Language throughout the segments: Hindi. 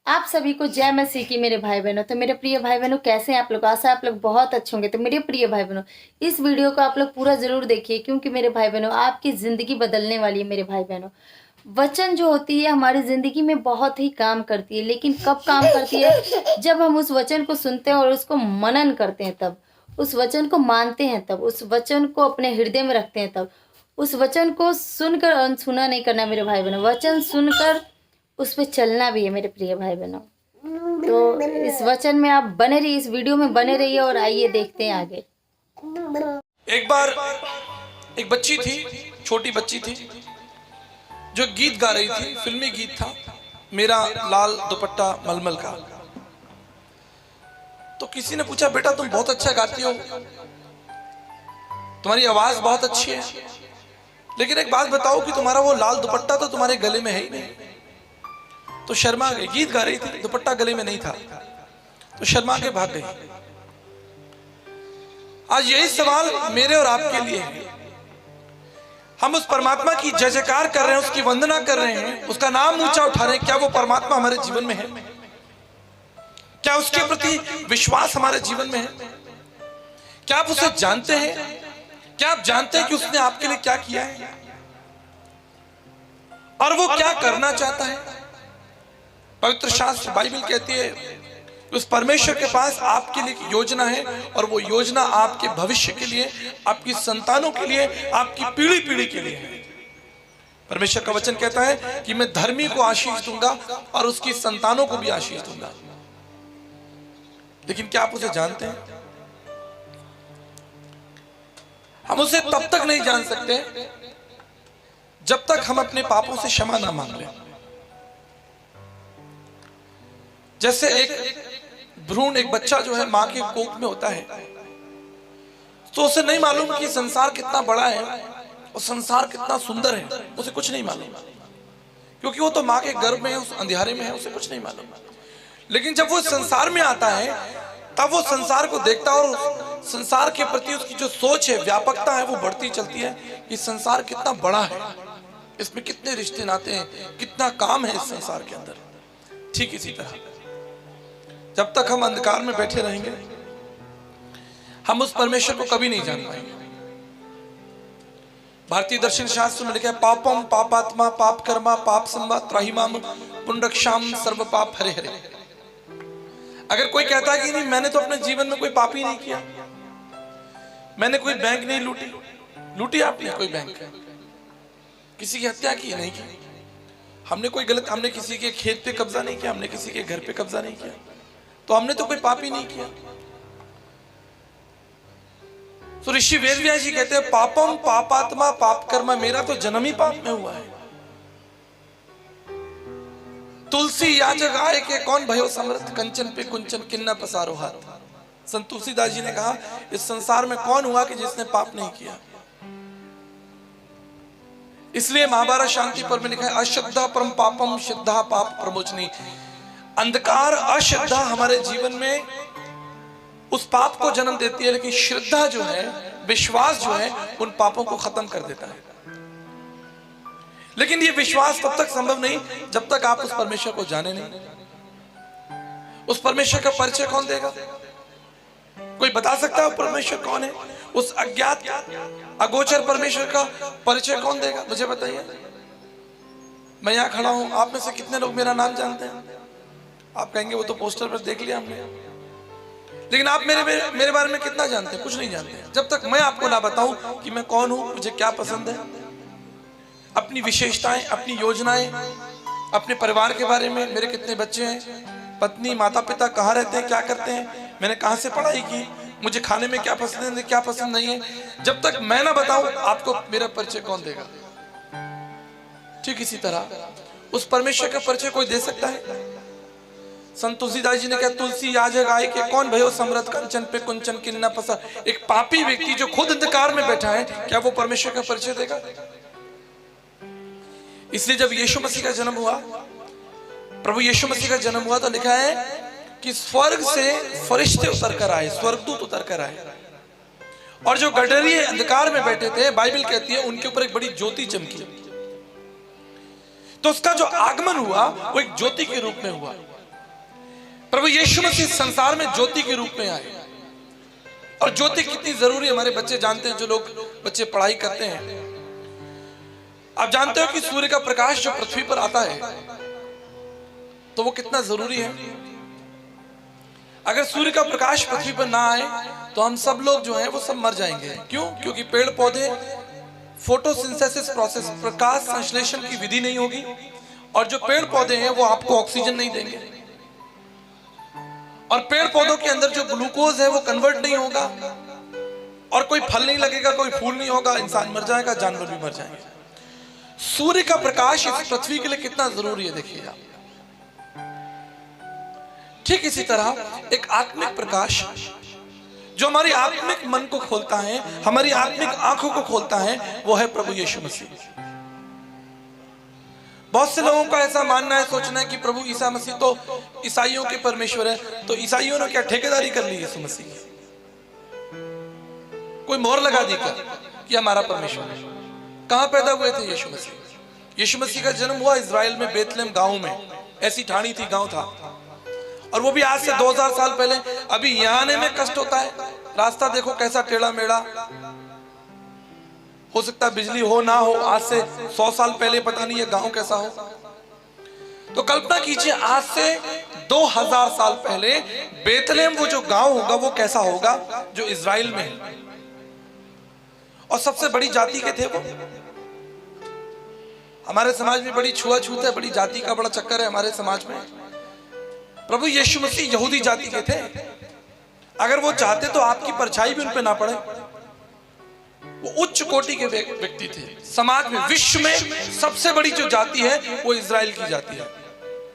आप सभी को जय मसीह की मेरे भाई बहनों। तो मेरे प्रिय भाई बहनों, कैसे हैं आप लोग? आशा आप लोग बहुत अच्छे होंगे। तो मेरे प्रिय भाई बहनों, इस वीडियो को आप लोग पूरा जरूर देखिए, क्योंकि मेरे भाई बहनों आपकी जिंदगी बदलने वाली है। मेरे भाई बहनों, वचन जो होती है हमारी जिंदगी में बहुत ही काम करती है, लेकिन कब काम करती है? जब हम उस वचन को सुनते हैं और उसको मनन करते हैं, तब उस वचन को मानते हैं, तब उस वचन को अपने हृदय में रखते हैं, तब उस वचन को सुनकर अनसुना नहीं करना मेरे भाई बहनों, वचन सुनकर उस पे चलना भी है मेरे प्रिय भाई बहनों। तो इस वचन में आप बने रहिए, इस वीडियो में बने रहिए और आइए देखते हैं आगे। एक बार एक बच्ची थी, छोटी बच्ची थी, जो गीत गा रही थी। फिल्मी गीत था, मेरा लाल दुपट्टा मलमल का। तो किसी ने पूछा, बेटा तुम बहुत अच्छा गाती हो, तुम्हारी आवाज बहुत अच्छी है, लेकिन एक बात बताओ कि तुम्हारा वो लाल दुपट्टा तो तुम्हारे गले में है ही नहीं। तो शर्मा गई, गीत गा रही थी, दुपट्टा गले में नहीं था, तो शर्मा के भाग गई। आज यही सवाल मेरे और आपके लिए है। हम उस परमात्मा की जय जयकार कर रहे हैं, उसकी वंदना कर रहे हैं, उसका नाम ऊंचा उठा रहे हैं। क्या वो परमात्मा हमारे जीवन में है? क्या उसके प्रति विश्वास हमारे जीवन में है? क्या आप उसे जानते हैं? क्या आप जानते हैं कि उसने आपके लिए क्या किया है और वो क्या करना चाहता है? पवित्र शास्त्र बाइबल कहती है, उस परमेश्वर के पास आपके लिए एक योजना है, और वो योजना आपके भविष्य के लिए, आपकी संतानों के लिए, आपकी पीढ़ी पीढ़ी के लिए है। परमेश्वर का वचन कहता है कि मैं धर्मी को आशीष दूंगा और उसकी संतानों को भी आशीष दूंगा। लेकिन क्या आप उसे जानते हैं? हम उसे तब तक नहीं जान सकते जब तक हम अपने पापों से क्षमा ना मांग लें। जैसे एक भ्रूण, एक बच्चा जो है मां के कोख में होता है, तो उसे नहीं मालूम कि संसार कितना बड़ा है और संसार कितना सुंदर है। उसे कुछ नहीं मालूम, क्योंकि वो तो मां के गर्भ में है, उस अंधेरे में है, उसे कुछ नहीं मालूम। लेकिन जब वो संसार में आता है, तब वो संसार को देखता है और संसार के प्रति उसकी जो सोच है, व्यापकता है, वो बढ़ती चलती है कि संसार कितना बड़ा है, इसमें कितने रिश्ते नाते हैं, कितना काम है इस संसार के अंदर। ठीक इसी तरह जब तक हम अंधकार में बैठे रहेंगे, हम उस परमेश्वर को कभी नहीं जान पाएंगे। भारतीय दर्शन शास्त्र में लिखा है, पापम पापात्मा पाप कर्मा पाप संवा त्राहिमाम पुंडक्षाम सर्व पाप हरे हरे। अगर कोई कहता है कि नहीं, मैंने तो अपने जीवन में कोई पाप ही नहीं किया, मैंने कोई बैंक नहीं लूटी आपने कोई बैंक, किसी की हत्या की नहीं की, हमने कोई गलत, हमने किसी के खेत पे कब्जा नहीं किया, हमने किसी के घर पे कब्जा नहीं किया, तो हमने तो कोई पाप ही नहीं किया। तो ऋषि वेदव्यास जी कहते हैं, पापम पापात्मा पाप कर्मा, मेरा तो जन्म ही पाप में हुआ है। तुलसी याजक आए के कौन भयो समर्थ, कंचन पे कुंचन किन्ना पसारो हाथ। संत तुलसीदास जी ने कहा, इस संसार में कौन हुआ कि जिसने पाप नहीं किया। इसलिए महाभारत शांति पर्व में लिखा है, अश्रद्धा परम पापम श्रद्धा पाप प्रमोचनी। अंधकार अश्रद्धा हमारे जीवन में उस पाप को जन्म देती है, लेकिन श्रद्धा जो है, विश्वास जो है, उन पापों को खत्म कर देता है। लेकिन ये विश्वास तब तक संभव नहीं जब तक आप उस परमेश्वर को जाने नहीं। उस परमेश्वर का परिचय कौन देगा? कोई बता सकता है परमेश्वर कौन है? उस अज्ञात अगोचर परमेश्वर का परिचय कौन देगा? मुझे बताइए। मैं यहाँ खड़ा हूं, आप में से कितने लोग मेरा नाम जानते हैं? आप कहेंगे वो तो पोस्टर पर देख लिया हमने। लेकिन आप मेरे बारे में कितना जानते हैं? कुछ नहीं जानते। जब तक मैं आपको ना बताऊं कि मैं कौन हूं, मुझे क्या पसंद है, अपनी विशेषताएं, अपनी योजनाएं, अपने परिवार के बारे में, मेरे कितने बच्चे हैं, पत्नी, माता पिता कहाँ रहते हैं, क्या करते हैं, मैंने कहाँ से पढ़ाई की, मुझे खाने में क्या पसंद है, क्या पसंद नहीं है, जब तक मैं ना बताऊं आपको मेरा परिचय कौन देगा? ठीक इसी तरह उस परमेश्वर का परिचय कोई दे सकता है? संत तुलसीदास जी ने कहा, तुलसी याजक आए के कौन भयो समर्थ, कंचन पे कुंचन किन्ना पसा। एक पापी व्यक्ति जो खुद अंधकार में बैठा है, क्या वो परमेश्वर का परिचय देगा? इसलिए जब यीशु मसीह का जन्म हुआ, प्रभु यीशु मसीह का जन्म हुआ, तो लिखा है कि स्वर्ग से फरिश्ते उतर कर आए, स्वर्गदूत उतर कर आए, और जो गडरिये अंधकार में बैठे थे, बाइबल कहती है उनके ऊपर एक बड़ी ज्योति चमकी। तो उसका जो आगमन हुआ वो एक ज्योति के रूप में हुआ। प्रभु यीशु मसीह संसार में ज्योति के रूप में आए। और ज्योति कितनी जरूरी है हमारे बच्चे जानते हैं, जो लोग बच्चे पढ़ाई करते हैं। आप जानते हो कि सूर्य का प्रकाश जो पृथ्वी पर आता है तो वो कितना जरूरी है। अगर सूर्य का प्रकाश पृथ्वी पर ना आए तो हम सब लोग जो हैं वो सब मर जाएंगे। क्यों? क्योंकि पेड़ पौधे फोटोसिंथेसिस प्रोसेस, प्रकाश संश्लेषण की विधि नहीं होगी, और जो पेड़ पौधे हैं वो आपको ऑक्सीजन नहीं देंगे, और पेड़ पौधों के अंदर जो ग्लूकोज है वो कन्वर्ट नहीं होगा, और कोई फल नहीं लगेगा, कोई फूल नहीं होगा, इंसान मर जाएगा, जानवर भी मर जाएंगे। सूर्य का प्रकाश इस पृथ्वी के लिए कितना जरूरी है देखिएगा। ठीक इसी तरह एक आत्मिक प्रकाश जो हमारी आत्मिक मन को खोलता है, हमारी आत्मिक आंखों को खोलता है, वो है प्रभु यीशु मसीह। बहुत से लोगों का ऐसा मानना है, सोचना है कि प्रभु ईसा मसीह तो ईसाइयों के परमेश्वर है, तो ईसाइयों ने क्या ठेकेदारी कर ली यीशु मसीह? कोई मोहर लगा दी क्या कि हमारा परमेश्वर है? कहां पैदा हुए थे यीशु मसीह? यीशु मसीह का जन्म हुआ इजराइल में, बेतलेहम गांव में। ऐसी ठाणी थी, गांव था, और वो भी आज से 2000 साल पहले। अभी यहां आने में कष्ट होता है, रास्ता देखो कैसा टेढ़ा मेढ़ा, हो सकता है बिजली हो ना हो। आज से 100 साल पहले पता नहीं ये गांव कैसा हो। तो कल्पना कीजिए आज से 2000 साल पहले बेतलेहम वो जो गांव होगा वो कैसा होगा, जो इजराइल में है। और सबसे बड़ी जाति के थे वो। हमारे समाज में बड़ी छुआछूत है, बड़ी जाति का बड़ा चक्कर है हमारे समाज में। प्रभु यीशु मसीह यहूदी जाति के थे। अगर वो चाहते तो आपकी परछाई भी उन पे ना पड़े। वो उच्च कोटि के व्यक्ति थे समाज में। विश्व में सबसे बड़ी जो जाति है वो इजराइल की जाति है,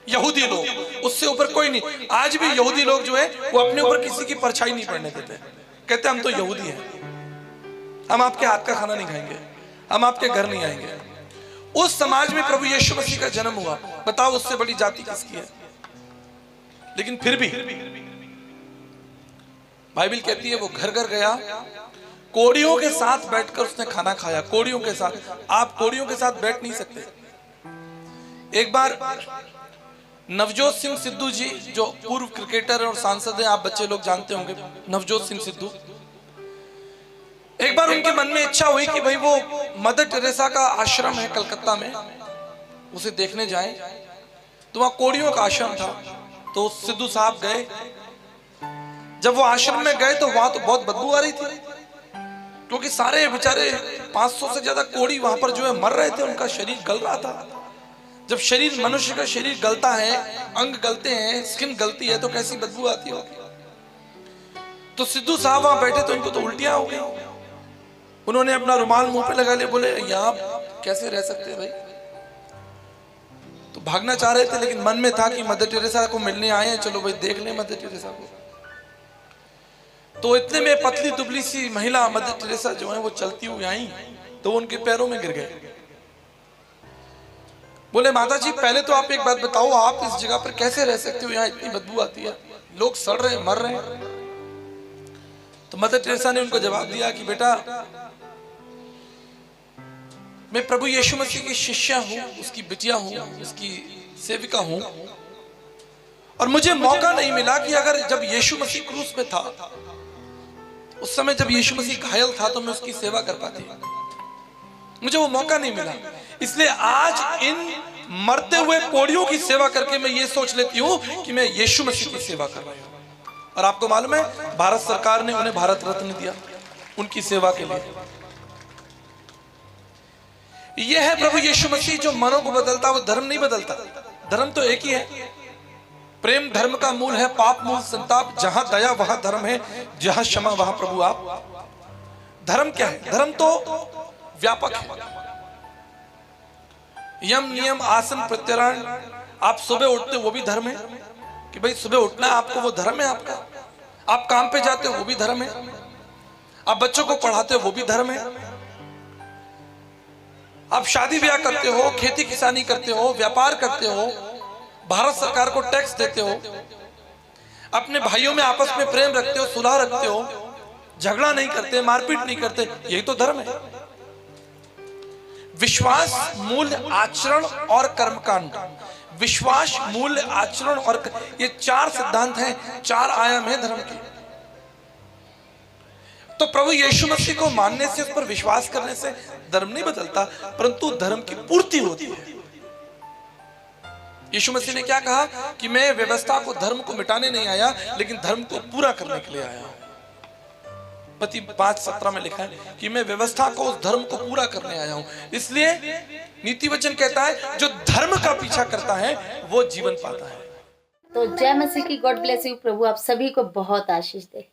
यहूदी लोग, उससे ऊपर कोई नहीं। आज भी यहूदी लोग जो है वो अपने ऊपर किसी की परछाई नहीं पड़ने देते। कहते हम तो यहूदी हैं, हम आपके हाथ का खाना नहीं खाएंगे, हम आपके घर नहीं आएंगे। उस समाज में प्रभु यीशु मसीह का जन्म हुआ। बताओ उससे बड़ी जाति किसकी है? लेकिन फिर भी बाइबल कहती है वो घर घर गया, कोड़ियों के साथ बैठकर उसने खाना खाया। कोड़ियों के साथ, आप कोड़ियों के साथ बैठ नहीं सकते। एक बार नवजोत सिंह सिद्धू जी, जो पूर्व क्रिकेटर और सांसद हैं, आप बच्चे लोग जानते होंगे नवजोत सिंह सिद्धू। एक बार उनके मन में इच्छा हुई कि भाई वो मदर टेरेसा का आश्रम है कलकत्ता में, उसे देखने जाएं। तो वहां कोड़ियों का आश्रम था। तो सिद्धू साहब गए। जब वो आश्रम में गए तो वहां तो बहुत बदबू आ रही थी, क्योंकि सारे बेचारे 500 से ज्यादा कोड़ी वहां पर जो है मर रहे थे, उनका शरीर गल रहा था। जब शरीर, मनुष्य का शरीर गलता है, अंग गलते हैं, स्किन गलती है, तो कैसी बदबू आती होगी। तो सिद्धू साहब वहां बैठे तो इनको तो उल्टियां हो गई। उन्होंने अपना रुमाल मुंह पे लगा लिया, बोले यहाँ कैसे रह सकते हैं भाई। तो भागना चाह रहे थे, लेकिन मन में था कि मदर टेरेसा को मिलने आए हैं, चलो भाई देख लें मदर टेरेसा को। तो इतने में पतली दुबली सी महिला मदर टेरेसा जो है वो चलती हुई आई, तो वो उनके पैरों में गिर गए। बोले माता जी पहले तो आप एक बात बताओ, आप इस जगह पर कैसे रह सकते हो, यहाँ इतनी बदबू आती है, लोग सड़ रहे हैं, मर रहे हैं। तो मदर टेरेसा ने उनको जवाब दिया कि बेटा मैं प्रभु यीशु मसीह की शिष्या हूं, उसकी बिटिया हूं, उसकी सेविका हूं, और मुझे मौका नहीं मिला कि अगर जब यीशु मसीह क्रूस पे था, उस समय जब यीशु मसीह घायल था, तो मैं उसकी सेवा कर पाती। मुझे वो मौका नहीं मिला, इसलिए आज इन मरते हुए कोड़ियों की सेवा करके मैं ये सोच लेती हूं कि मैं यीशु मसीह की सेवा कर रही हूं। और आपको मालूम है भारत सरकार ने उन्हें भारत रत्न दिया उनकी सेवा के लिए। यह है प्रभु यीशु मसीह जो मनों को बदलता, वो धर्म नहीं बदलता। धर्म तो एक ही है, प्रेम धर्म का मूल है, पाप मूल संताप, जहां दया वहां धर्म है, जहां क्षमा वहां प्रभु आप। धर्म क्या है? धर्म तो व्यापक है। यम नियम आसन प्रत्याहार, आप सुबह उठते हो वो भी धर्म है कि भाई सुबह उठना है आपको, वो धर्म है आपका। आप काम पे जाते हो वो भी धर्म है, आप बच्चों को पढ़ाते हो वो भी धर्म है, आप शादी ब्याह करते हो, खेती किसानी करते हो, व्यापार करते हो, भारत सरकार को टैक्स देते हो, अपने भाइयों में आपस में प्रेम रखते हो, सुलह रखते हो, झगड़ा नहीं करते, मारपीट नहीं करते, यही तो धर्म है। विश्वास, मूल्य, आचरण और कर्मकांड, विश्वास, मूल्य, आचरण और ये 4 सिद्धांत हैं, 4 आयाम हैं धर्म के। तो प्रभु यीशु मसीह को मानने से, उस पर विश्वास करने से धर्म नहीं बदलता, परंतु धर्म की पूर्ति होती है। यीशु मसीह ने क्या कहा कि मैं व्यवस्था को, धर्म को मिटाने नहीं आया, लेकिन धर्म को पूरा करने के लिए आया हूं। मत्ती 5:17 में लिखा है कि मैं व्यवस्था को, उस धर्म को पूरा करने आया हूं। इसलिए नीति वचन कहता है जो धर्म का पीछा करता है वो जीवन पाता है। तो जय मसीह की, गॉड ब्लेस यू। प्रभु आप सभी को बहुत आशीष दे।